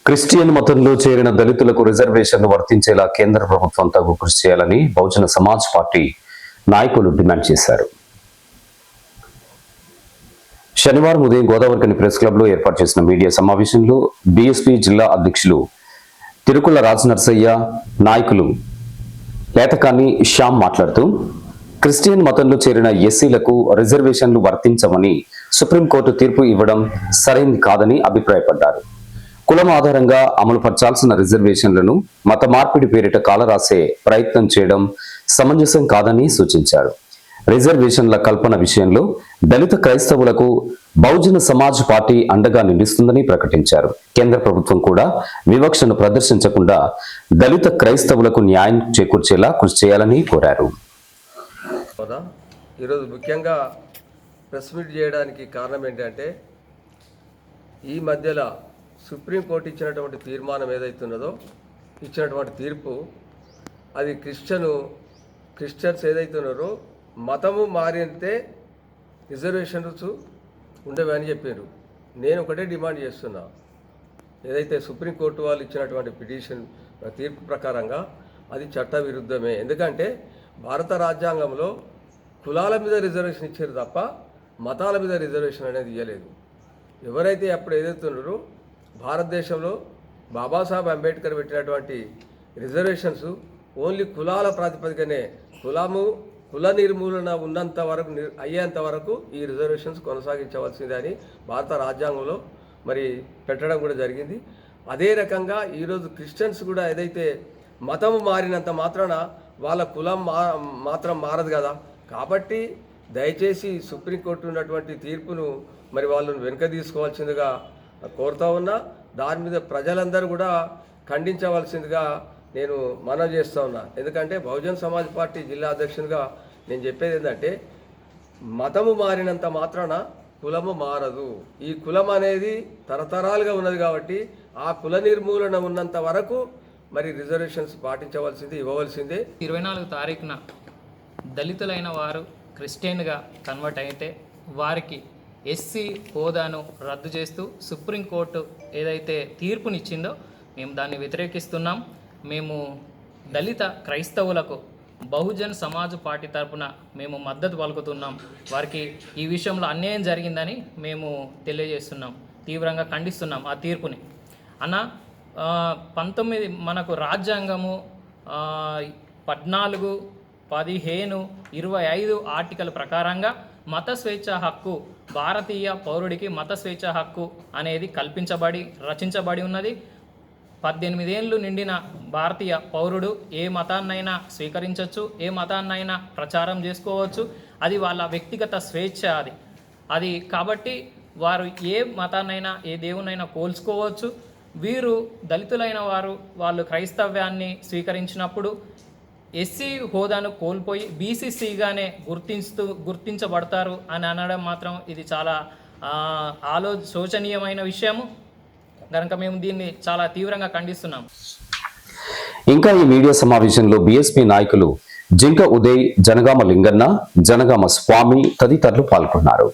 Christian మతంలో చేరిన దళితులకు రిజర్వేషన్లు వర్తించేలా కేంద్ర ప్రభుత్వం తగు కృషి చేయాలని బహుజన సమాజ్ పార్టీ నాయకులు డిమాండ్ చేశారు. శనివారం ఉదయం గోదావరికని ప్రెస్ క్లబ్ లో ఏర్పాటు చేసిన మీడియా సమావేశంలో బీఎస్పీ జిల్లా అధ్యక్షులు తిరుకుల రాజనర్సయ్య, నాయకులు లేతకాని శ్యామ్ మాట్లాడుతూ క్రిస్టియన్ మతంలో చేరిన ఎస్సీలకు రిజర్వేషన్లు వర్తించమని సుప్రీంకోర్టు తీర్పు ఇవ్వడం సరైంది కాదని అభిప్రాయపడ్డారు. కులం ఆధారంగా అమలు పరచాల్సిన రిజర్వేషన్లను మత మార్పిడి పేరిట కాలరాసే ప్రయత్నం చేయడం సమంజసం కాదని సూచించారు. రిజర్వేషన్ల కల్పన విషయంలో దళిత క్రైస్తవులకు బహుజన సమాజ్ పార్టీ అండగా నిలుస్తుందని ప్రకటించారు. కేంద్ర ప్రభుత్వం కూడా వివక్షను ప్రదర్శించకుండా దళిత క్రైస్తవులకు న్యాయం చేకూర్చేలా కృషి చేయాలని కోరారు. ఈరోజు ముఖ్యంగా ప్రెస్ మీట్ చేయడానికి కారణం ఏంటంటే ఈ మధ్యలో సుప్రీంకోర్టు ఇచ్చినటువంటి తీర్మానం ఏదైతున్నదో ఇచ్చినటువంటి తీర్పు అది క్రిస్టియన్స్ ఏదైతున్నారో మతము మారితే రిజర్వేషన్స్ ఉండవని అని చెప్పారు. నేను ఒకటే డిమాండ్ చేస్తున్నా, ఏదైతే సుప్రీంకోర్టు వాళ్ళు ఇచ్చినటువంటి పిటిషన్ తీర్పు ప్రకారంగా అది చట్ట విరుద్ధమే. ఎందుకంటే భారత రాజ్యాంగంలో కులాల మీద రిజర్వేషన్ ఇచ్చారు తప్ప మతాల మీద రిజర్వేషన్ అనేది ఇవ్వలేదు. ఎవరైతే అప్పుడు ఏదైతున్నారో భారతదేశంలో బాబాసాహెబ్ అంబేద్కర్ పెట్టినటువంటి రిజర్వేషన్స్ ఓన్లీ కులాల ప్రాతిపదికనే కుల నిర్మూలన ఉన్నంత వరకు అయ్యేంత వరకు ఈ రిజర్వేషన్స్ కొనసాగించవలసిందని భారత రాజ్యాంగంలో మరి పెట్టడం కూడా జరిగింది. అదే రకంగా ఈరోజు క్రిస్టియన్స్ కూడా ఏదైతే మతము మారినంత మాత్రాన వాళ్ళ కులం మాత్రం మారదు కదా. కాబట్టి దయచేసి సుప్రీంకోర్టు ఉన్నటువంటి తీర్పును మరి వాళ్ళను వెనుక తీసుకోవాల్సిందిగా కోరుతా ఉన్నా. దాని మీద ప్రజలందరూ కూడా ఖండించవలసిందిగా నేను మనవి చేస్తూ ఉన్నా. ఎందుకంటే బహుజన్ సమాజ్ పార్టీ జిల్లా అధ్యక్షునిగా నేను చెప్పేది ఏంటంటే మతము మారినంత మాత్రాన కులము మారదు. ఈ కులం అనేది తరతరాలుగా ఉన్నది కాబట్టి ఆ కుల నిర్మూలన ఉన్నంత వరకు మరి రిజర్వేషన్స్ పాటించవలసింది, ఇవ్వవలసిందే. 24 తారీఖున దళితులైన వారు క్రిస్టియన్గా కన్వర్ట్ అయితే వారికి ఎస్సీ హోదాను రద్దు చేస్తూ సుప్రీంకోర్టు ఏదైతే తీర్పునిచ్చిందో మేము దాన్ని వ్యతిరేకిస్తున్నాం. మేము దళిత క్రైస్తవులకు బహుజన్ సమాజ్ పార్టీ తరపున మేము మద్దతు పలుకుతున్నాం. వారికి ఈ విషయంలో అన్యాయం జరిగిందని మేము తెలియజేస్తున్నాం, తీవ్రంగా ఖండిస్తున్నాం ఆ తీర్పుని. అన్న 19 మనకు రాజ్యాంగము 14, 15, 25 ఆర్టికల్ ప్రకారంగా మత స్వేచ్ఛ హక్కు, భారతీయ పౌరుడికి మత స్వేచ్ఛ హక్కు అనేది రచించబడి ఉన్నది. 18 ఏళ్ళు నిండిన భారతీయ పౌరుడు ఏ మతాన్నైనా స్వీకరించవచ్చు, ఏ మతాన్నైనా ప్రచారం చేసుకోవచ్చు. అది వాళ్ళ వ్యక్తిగత స్వేచ్ఛ. అది కాబట్టి వారు ఏ మతాన్నైనా ఏ దేవునైనా కోల్చుకోవచ్చు. వీరు దళితులైన వాళ్ళు క్రైస్తవ్యాన్ని స్వీకరించినప్పుడు ఎస్సీ హోదాను కోల్పోయి బీసీసీగానే గుర్తించబడతారు అని అనడం మాత్రం ఇది చాలా శోచనీయమైన విషయము. కనుక మేము దీన్ని చాలా తీవ్రంగా ఖండిస్తున్నాం. ఇంకా ఈ మీడియా సమావేశంలో బీఎస్పీ నాయకులు జింక ఉదయ్, జనగామ లింగన్న, జనగామ స్వామి తదితరులు పాల్గొన్నారు.